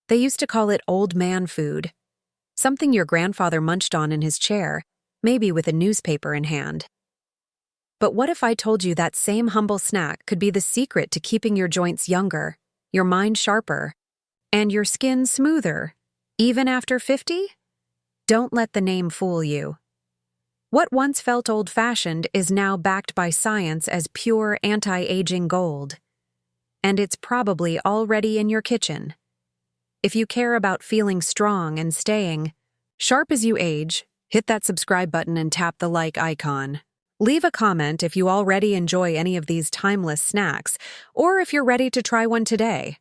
They used to call it old man food, something your grandfather munched on in his chair, maybe with a newspaper in hand. But what if I told you that same humble snack could be the secret to keeping your joints younger, your mind sharper, and your skin smoother, even after 50? Don't let the name fool you. What once felt old-fashioned is now backed by science as pure anti-aging gold. And it's probably already in your kitchen. If you care about feeling strong and staying sharp as you age, hit that subscribe button and tap the like icon. Leave a comment if you already enjoy any of these timeless snacks, or if you're ready to try one today.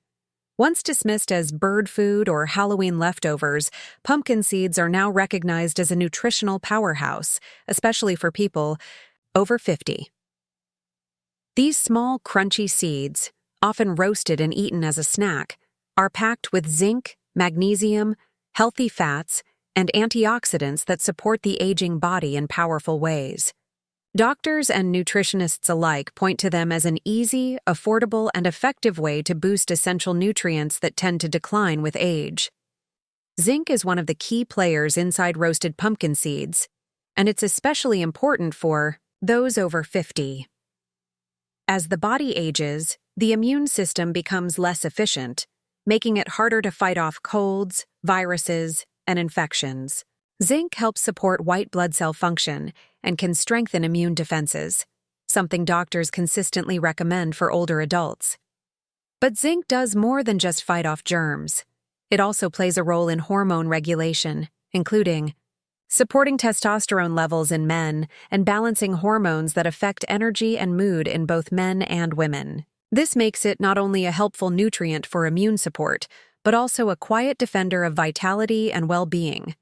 Once dismissed as bird food or Halloween leftovers, pumpkin seeds are now recognized as a nutritional powerhouse, especially for people over 50. These small, crunchy seeds, often roasted and eaten as a snack, are packed with zinc, magnesium, healthy fats, and antioxidants that support the aging body in powerful ways. Doctors and nutritionists alike point to them as an easy, affordable, and effective way to boost essential nutrients that tend to decline with age. Zinc is one of the key players inside roasted pumpkin seeds, and it's especially important for those over 50. As the body ages, the immune system becomes less efficient, making it harder to fight off colds, viruses, and infections. Zinc helps support white blood cell function and can strengthen immune defenses, something doctors consistently recommend for older adults. But zinc does more than just fight off germs. It also plays a role in hormone regulation, including supporting testosterone levels in men and balancing hormones that affect energy and mood in both men and women. This makes it not only a helpful nutrient for immune support, but also a quiet defender of vitality and well-being.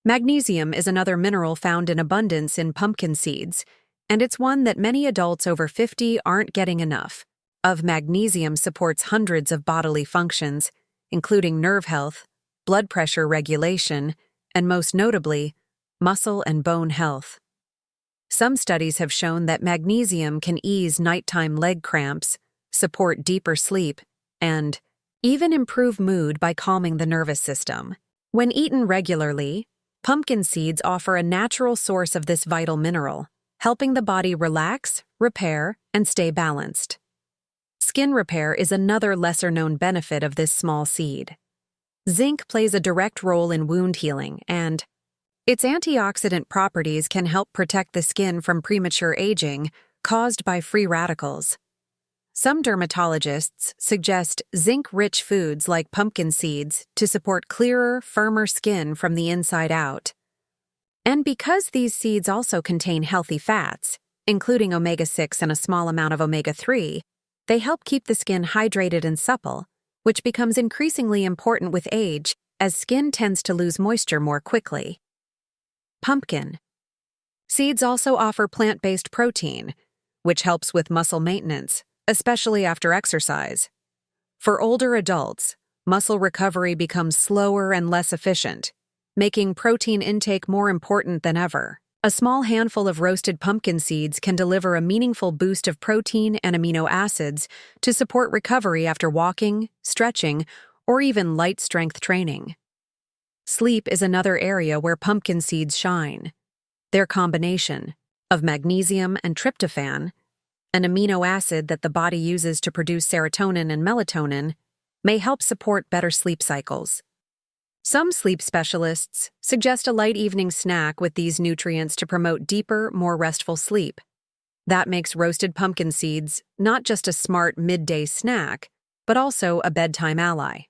Magnesium is another mineral found in abundance in pumpkin seeds, and it's one that many adults over 50 aren't getting enough of. Magnesium supports hundreds of bodily functions, including nerve health, blood pressure regulation, and most notably, muscle and bone health. Some studies have shown that magnesium can ease nighttime leg cramps, support deeper sleep, and even improve mood by calming the nervous system. When eaten regularly, pumpkin seeds offer a natural source of this vital mineral, helping the body relax, repair, and stay balanced. Skin repair is another lesser-known benefit of this small seed. Zinc plays a direct role in wound healing, and its antioxidant properties can help protect the skin from premature aging caused by free radicals. Some dermatologists suggest zinc-rich foods like pumpkin seeds to support clearer, firmer skin from the inside out. And because these seeds also contain healthy fats, including omega-6 and a small amount of omega-3, they help keep the skin hydrated and supple, which becomes increasingly important with age as skin tends to lose moisture more quickly. Pumpkin seeds also offer plant-based protein, which helps with muscle maintenance, especially after exercise. For older adults, muscle recovery becomes slower and less efficient, making protein intake more important than ever. A small handful of roasted pumpkin seeds can deliver a meaningful boost of protein and amino acids to support recovery after walking, stretching, or even light strength training. Sleep is another area where pumpkin seeds shine. Their combination of magnesium and tryptophan, an amino acid that the body uses to produce serotonin and melatonin, may help support better sleep cycles. Some sleep specialists suggest a light evening snack with these nutrients to promote deeper, more restful sleep. That makes roasted pumpkin seeds not just a smart midday snack, but also a bedtime ally.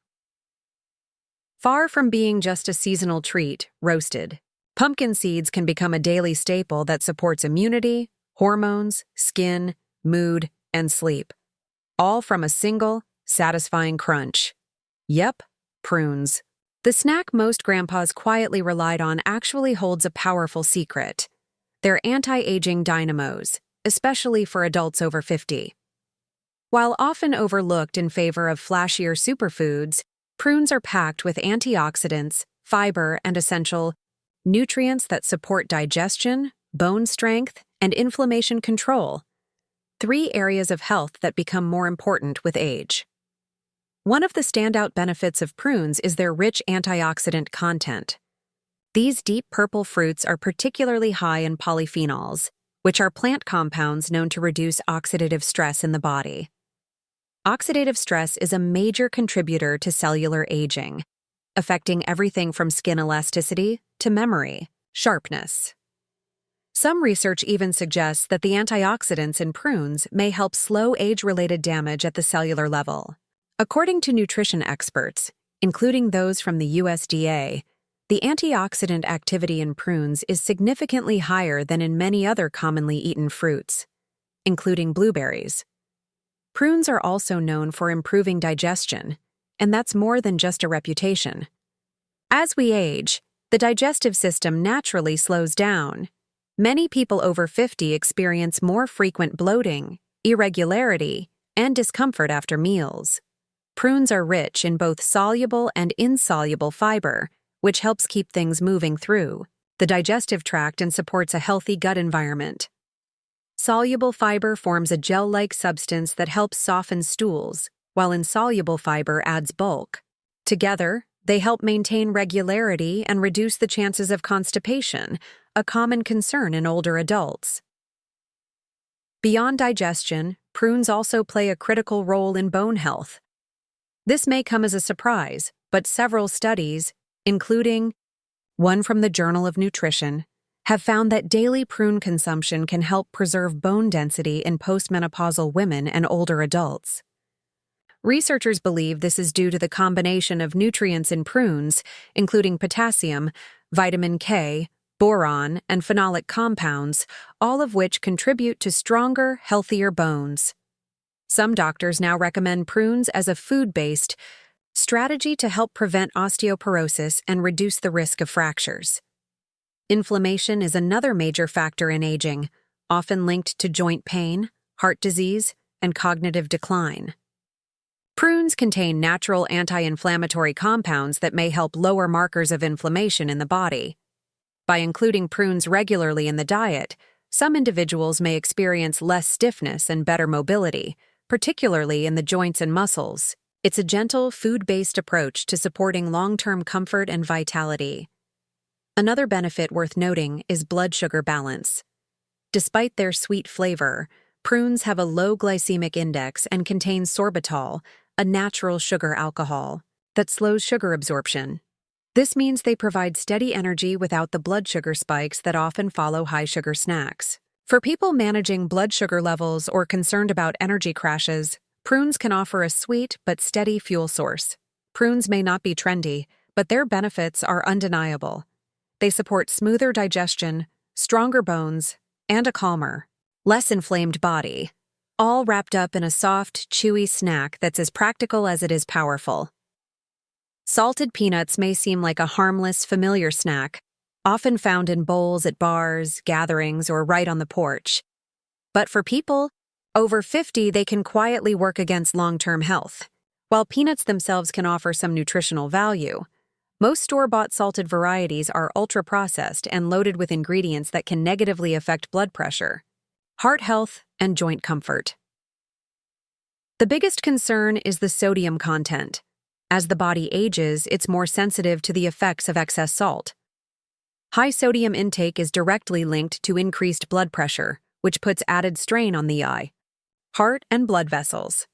Far from being just a seasonal treat, roasted, pumpkin seeds can become a daily staple that supports immunity, hormones, skin, mood, and sleep, all from a single, satisfying crunch. Yep, prunes. The snack most grandpas quietly relied on actually holds a powerful secret. They're anti-aging dynamos, especially for adults over 50. While often overlooked in favor of flashier superfoods, prunes are packed with antioxidants, fiber, and essential nutrients that support digestion, bone strength, and inflammation control, 3 areas of health that become more important with age. One of the standout benefits of prunes is their rich antioxidant content. These deep purple fruits are particularly high in polyphenols, which are plant compounds known to reduce oxidative stress in the body. Oxidative stress is a major contributor to cellular aging, affecting everything from skin elasticity to memory, sharpness. Some research even suggests that the antioxidants in prunes may help slow age-related damage at the cellular level. According to nutrition experts, including those from the USDA, the antioxidant activity in prunes is significantly higher than in many other commonly eaten fruits, including blueberries. Prunes are also known for improving digestion, and that's more than just a reputation. As we age, the digestive system naturally slows down. Many people over 50 experience more frequent bloating, irregularity, and discomfort after meals. Prunes are rich in both soluble and insoluble fiber, which helps keep things moving through the digestive tract and supports a healthy gut environment. Soluble fiber forms a gel-like substance that helps soften stools, while insoluble fiber adds bulk. Together, they help maintain regularity and reduce the chances of constipation, a common concern in older adults. Beyond digestion, prunes also play a critical role in bone health. This may come as a surprise, but several studies, including one from the Journal of Nutrition, have found that daily prune consumption can help preserve bone density in postmenopausal women and older adults. Researchers believe this is due to the combination of nutrients in prunes, including potassium, vitamin K, boron, and phenolic compounds, all of which contribute to stronger, healthier bones. Some doctors now recommend prunes as a food-based strategy to help prevent osteoporosis and reduce the risk of fractures. Inflammation is another major factor in aging, often linked to joint pain, heart disease, and cognitive decline. Prunes contain natural anti-inflammatory compounds that may help lower markers of inflammation in the body. By including prunes regularly in the diet, some individuals may experience less stiffness and better mobility, particularly in the joints and muscles. It's a gentle, food-based approach to supporting long-term comfort and vitality. Another benefit worth noting is blood sugar balance. Despite their sweet flavor, prunes have a low glycemic index and contain sorbitol, a natural sugar alcohol, that slows sugar absorption. This means they provide steady energy without the blood sugar spikes that often follow high-sugar snacks. For people managing blood sugar levels or concerned about energy crashes, prunes can offer a sweet but steady fuel source. Prunes may not be trendy, but their benefits are undeniable. They support smoother digestion, stronger bones, and a calmer, less inflamed body, all wrapped up in a soft, chewy snack that's as practical as it is powerful. Salted peanuts may seem like a harmless, familiar snack, often found in bowls at bars, gatherings, or right on the porch. But for people over 50, they can quietly work against long-term health. While peanuts themselves can offer some nutritional value, most store-bought salted varieties are ultra-processed and loaded with ingredients that can negatively affect blood pressure, heart health, and joint comfort. The biggest concern is the sodium content. As the body ages, it's more sensitive to the effects of excess salt. High sodium intake is directly linked to increased blood pressure, which puts added strain on the eye, heart, and blood vessels.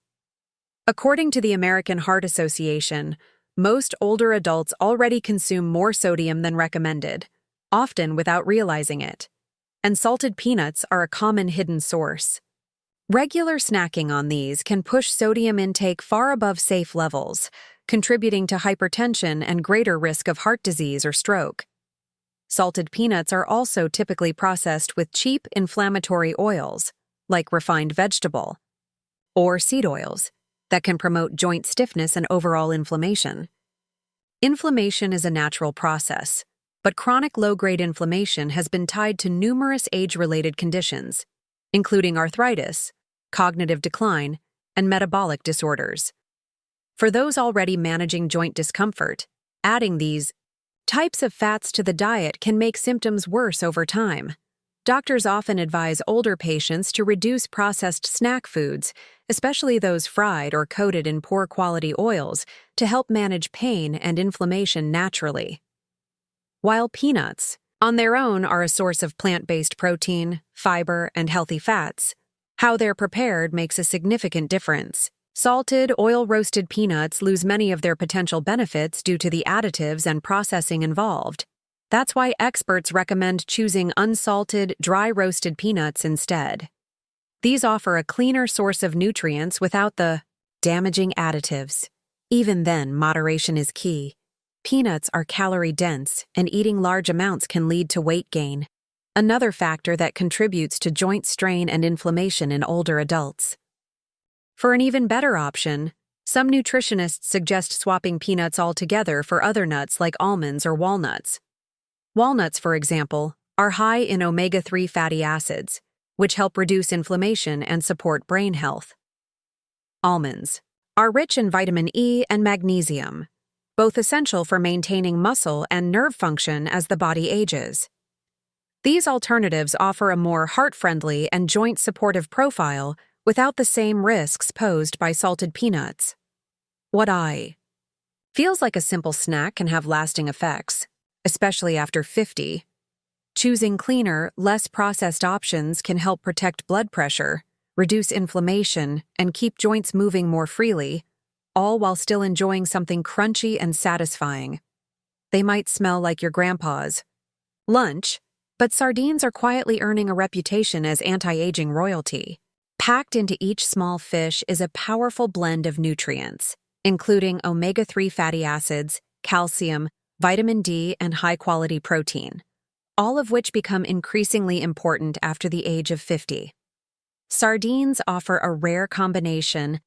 According to the American Heart Association, most older adults already consume more sodium than recommended, often without realizing it, and salted peanuts are a common hidden source. Regular snacking on these can push sodium intake far above safe levels, contributing to hypertension and greater risk of heart disease or stroke. Salted peanuts are also typically processed with cheap inflammatory oils, like refined vegetable or seed oils, that can promote joint stiffness and overall inflammation. Inflammation is a natural process, but chronic low-grade inflammation has been tied to numerous age-related conditions, including arthritis, cognitive decline, and metabolic disorders. For those already managing joint discomfort, adding these types of fats to the diet can make symptoms worse over time. Doctors often advise older patients to reduce processed snack foods, especially those fried or coated in poor quality oils, to help manage pain and inflammation naturally. While peanuts, on their own, are a source of plant-based protein, fiber, and healthy fats, how they're prepared makes a significant difference. Salted, oil-roasted peanuts lose many of their potential benefits due to the additives and processing involved. That's why experts recommend choosing unsalted, dry-roasted peanuts instead. These offer a cleaner source of nutrients without the damaging additives. Even then, moderation is key. Peanuts are calorie-dense, and eating large amounts can lead to weight gain, another factor that contributes to joint strain and inflammation in older adults. For an even better option, some nutritionists suggest swapping peanuts altogether for other nuts like almonds or walnuts. Walnuts, for example, are high in omega-3 fatty acids, which help reduce inflammation and support brain health. Almonds are rich in vitamin E and magnesium, both essential for maintaining muscle and nerve function as the body ages. These alternatives offer a more heart-friendly and joint-supportive profile without the same risks posed by salted peanuts. Feels like a simple snack can have lasting effects, especially after 50. Choosing cleaner, less processed options can help protect blood pressure, reduce inflammation, and keep joints moving more freely, all while still enjoying something crunchy and satisfying. They might smell like your grandpa's lunch, but sardines are quietly earning a reputation as anti-aging royalty. Packed into each small fish is a powerful blend of nutrients, including omega-3 fatty acids, calcium, vitamin D, and high-quality protein, all of which become increasingly important after the age of 50. Sardines offer a rare combination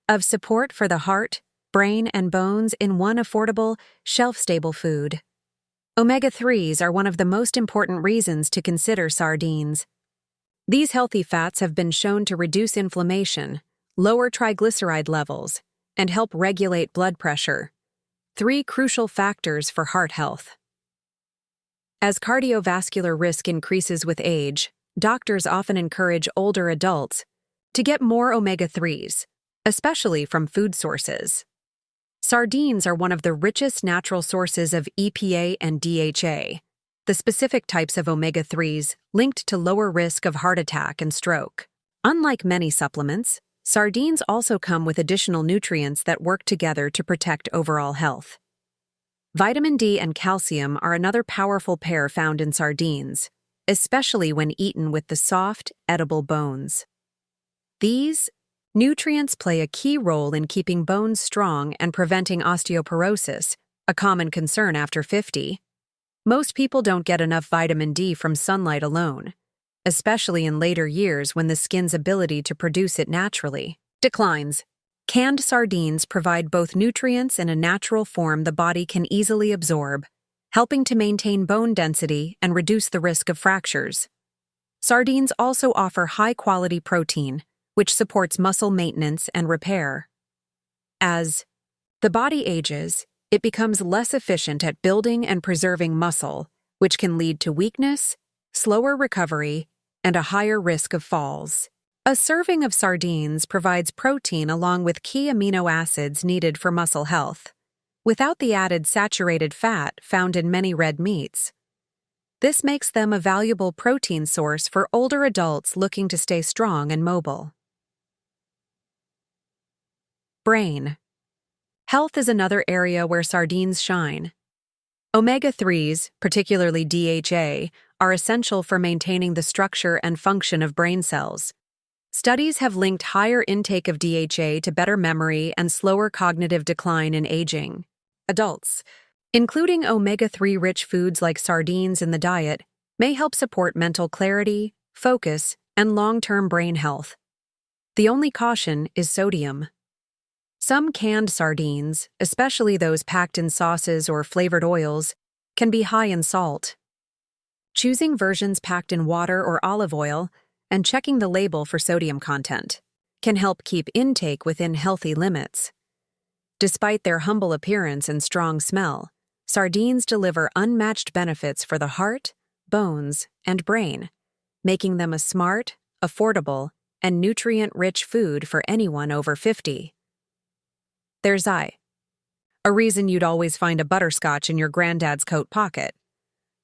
of support for the heart, brain, and bones in one affordable, shelf-stable food. Omega-3s are one of the most important reasons to consider sardines. These healthy fats have been shown to reduce inflammation, lower triglyceride levels, and help regulate blood pressure, 3 crucial factors for heart health. As cardiovascular risk increases with age, doctors often encourage older adults to get more omega-3s, especially from food sources. Sardines are one of the richest natural sources of EPA and DHA, the specific types of omega-3s linked to lower risk of heart attack and stroke. Unlike many supplements, sardines also come with additional nutrients that work together to protect overall health. Vitamin D and calcium are another powerful pair found in sardines, especially when eaten with the soft, edible bones. These nutrients play a key role in keeping bones strong and preventing osteoporosis, a common concern after 50. Most people don't get enough vitamin D from sunlight alone, especially in later years when the skin's ability to produce it naturally declines. Canned sardines provide both nutrients in a natural form the body can easily absorb, helping to maintain bone density and reduce the risk of fractures. Sardines also offer high-quality protein, which supports muscle maintenance and repair. As the body ages, it becomes less efficient at building and preserving muscle, which can lead to weakness, slower recovery, and a higher risk of falls. A serving of sardines provides protein along with key amino acids needed for muscle health, without the added saturated fat found in many red meats. This makes them a valuable protein source for older adults looking to stay strong and mobile. Brain health is another area where sardines shine. Omega-3s, particularly DHA, are essential for maintaining the structure and function of brain cells. Studies have linked higher intake of DHA to better memory and slower cognitive decline in aging. Adults, including omega-3-rich foods like sardines in the diet, may help support mental clarity, focus, and long-term brain health. The only caution is sodium. Some canned sardines, especially those packed in sauces or flavored oils, can be high in salt. Choosing versions packed in water or olive oil and checking the label for sodium content can help keep intake within healthy limits. Despite their humble appearance and strong smell, sardines deliver unmatched benefits for the heart, bones, and brain, making them a smart, affordable, and nutrient-rich food for anyone over 50. There's a reason you'd always find a butterscotch in your granddad's coat pocket.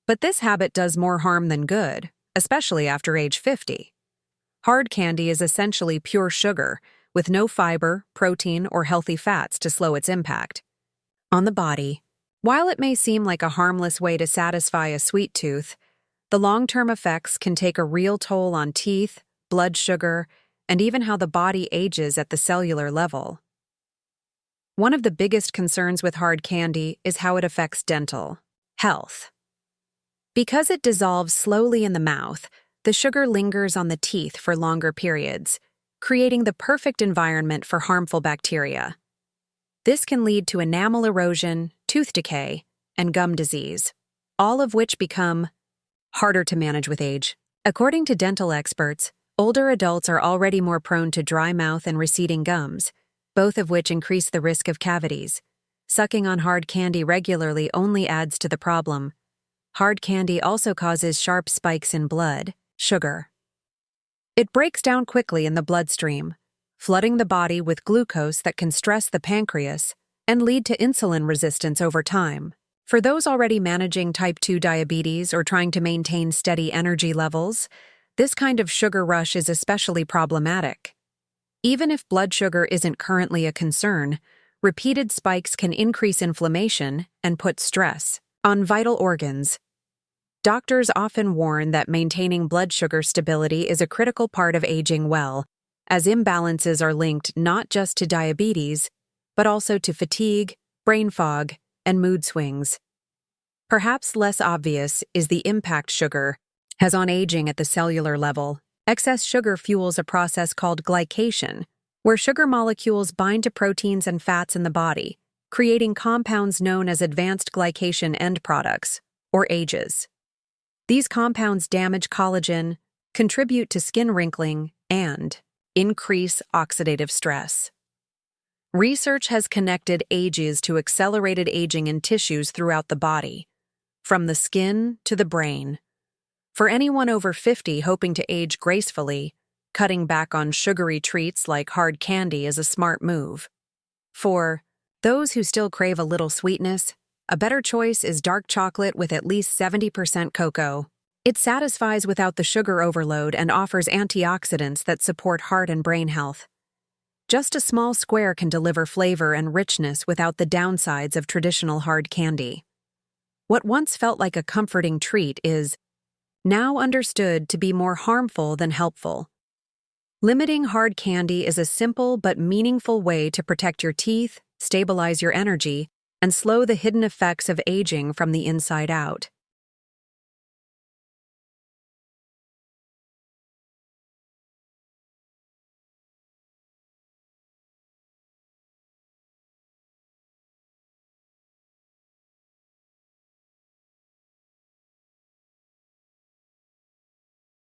But this habit does more harm than good, especially after age 50. Hard candy is essentially pure sugar, with no fiber, protein, or healthy fats to slow its impact on the body. While it may seem like a harmless way to satisfy a sweet tooth, the long-term effects can take a real toll on teeth, blood sugar, and even how the body ages at the cellular level. One of the biggest concerns with hard candy is how it affects dental health. Because it dissolves slowly in the mouth, the sugar lingers on the teeth for longer periods, creating the perfect environment for harmful bacteria. This can lead to enamel erosion, tooth decay, and gum disease, all of which become harder to manage with age. According to dental experts, older adults are already more prone to dry mouth and receding gums, both of which increase the risk of cavities. Sucking on hard candy regularly only adds to the problem. Hard candy also causes sharp spikes in blood sugar. It breaks down quickly in the bloodstream, flooding the body with glucose that can stress the pancreas and lead to insulin resistance over time. For those already managing type 2 diabetes or trying to maintain steady energy levels, this kind of sugar rush is especially problematic. Even if blood sugar isn't currently a concern, repeated spikes can increase inflammation and put stress on vital organs. Doctors often warn that maintaining blood sugar stability is a critical part of aging well, as imbalances are linked not just to diabetes, but also to fatigue, brain fog, and mood swings. Perhaps less obvious is the impact sugar has on aging at the cellular level. Excess sugar fuels a process called glycation, where sugar molecules bind to proteins and fats in the body, creating compounds known as advanced glycation end products, or AGEs. These compounds damage collagen, contribute to skin wrinkling, and increase oxidative stress. Research has connected AGEs to accelerated aging in tissues throughout the body, from the skin to the brain. For anyone over 50 hoping to age gracefully, cutting back on sugary treats like hard candy is a smart move. For those who still crave a little sweetness, a better choice is dark chocolate with at least 70% cocoa. It satisfies without the sugar overload and offers antioxidants that support heart and brain health. Just a small square can deliver flavor and richness without the downsides of traditional hard candy. What once felt like a comforting treat is now understood to be more harmful than helpful. Limiting hard candy is a simple but meaningful way to protect your teeth, stabilize your energy, and slow the hidden effects of aging from the inside out.